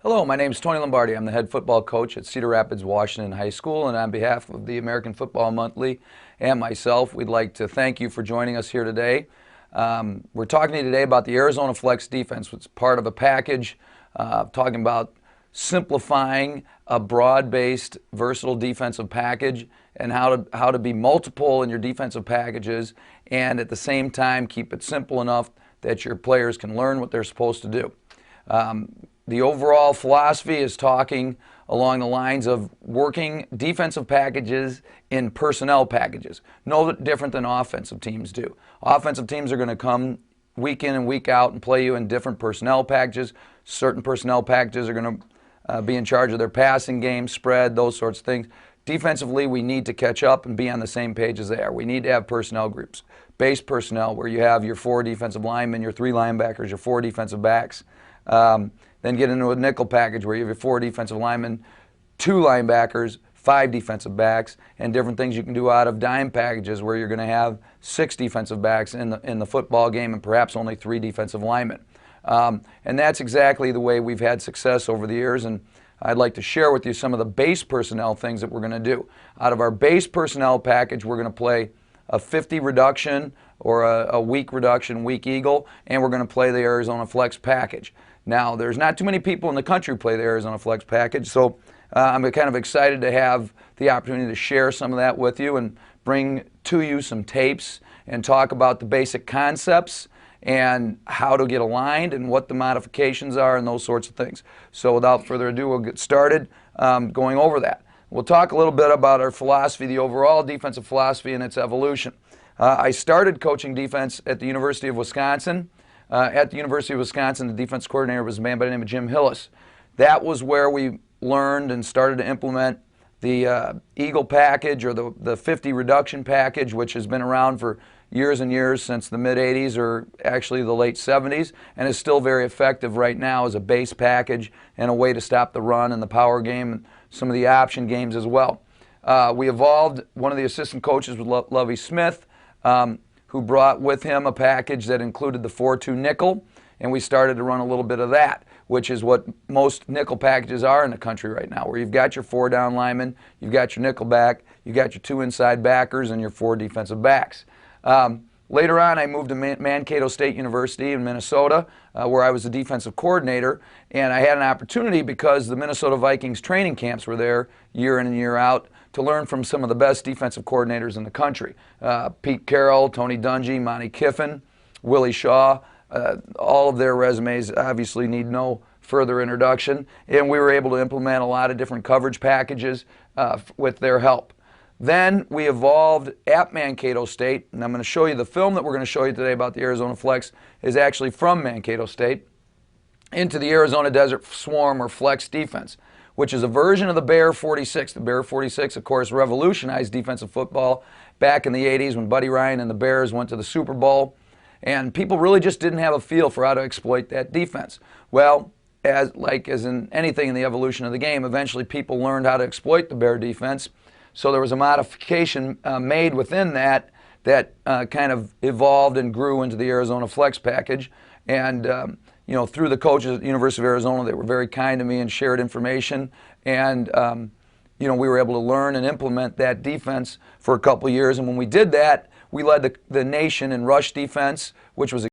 Hello, my name is Tony Lombardi. I'm the head football coach at Cedar Rapids, Washington High School, and on behalf of the American Football Monthly and myself, we'd like to thank you for joining us here today. We're talking to you today about the Arizona Flex defense, which is part of a package talking about simplifying a broad-based, versatile defensive package and how to be multiple in your defensive packages and at the same time keep it simple enough that your players can learn what they're supposed to do. The overall philosophy is talking along the lines of working defensive packages in personnel packages. No different than offensive teams do. Offensive teams are going to come week in and week out and play you in different personnel packages. Certain personnel packages are going to be in charge of their passing game, spread, those sorts of things. Defensively, we need to catch up and be on the same page as they are. We need to have personnel groups, base personnel, where you have your 4 defensive linemen, your 3 linebackers, your 4 defensive backs. Then get into a nickel package where you have your 4 defensive linemen, 2 linebackers, 5 defensive backs, and different things you can do out of dime packages where you're going to have 6 defensive backs in the football game and perhaps only 3 defensive linemen. And that's exactly the way we've had success over the years, and I'd like to share with you some of the base personnel things that we're going to do. Out of our base personnel package, we're going to play a 50 reduction or a weak reduction, weak eagle, and we're going to play the Arizona Flex package. Now, there's not too many people in the country who play the Arizona Flex package, so I'm kind of excited to have the opportunity to share some of that with you and bring to you some tapes and talk about the basic concepts and how to get aligned and what the modifications are and those sorts of things. So without further ado, we'll get started going over that. We'll talk a little bit about our philosophy, the overall defensive philosophy and its evolution. I started coaching defense at the University of Wisconsin. At the University of Wisconsin, the defense coordinator was a man by the name of Jim Hillis. That was where we learned and started to implement the Eagle package or the 50 reduction package, which has been around for years and years, since the mid-'80s or actually the late '70s, and is still very effective right now as a base package and a way to stop the run and the power game and some of the option games as well. We evolved. One of the assistant coaches was Lovie Smith, who brought with him a package that included the 4-2 nickel, and we started to run a little bit of that, which is what most nickel packages are in the country right now, where you've got your 4 down linemen, you've got your nickel back, you've got your 2 inside backers, and your 4 defensive backs. Later on, I moved to Mankato State University in Minnesota, where I was the defensive coordinator, and I had an opportunity, because the Minnesota Vikings training camps were there year in and year out, to learn from some of the best defensive coordinators in the country. Pete Carroll, Tony Dungy, Monty Kiffin, Willie Shaw, all of their resumes obviously need no further introduction, and we were able to implement a lot of different coverage packages with their help. Then we evolved at Mankato State, and I'm going to show you the film that we're going to show you today about the Arizona Flex is actually from Mankato State, into the Arizona Desert Swarm or Flex defense, which is a version of the Bear 46. The Bear 46, of course, revolutionized defensive football back in the '80s when Buddy Ryan and the Bears went to the Super Bowl, and people really just didn't have a feel for how to exploit that defense. Well, as in anything in the evolution of the game, eventually people learned how to exploit the Bear defense. So there was a modification made within that kind of evolved and grew into the Arizona Flex package. And you know, through the coaches at the University of Arizona, they were very kind to me and shared information. And you know, we were able to learn and implement that defense for a couple years. And when we did that, we led the nation in rush defense, which was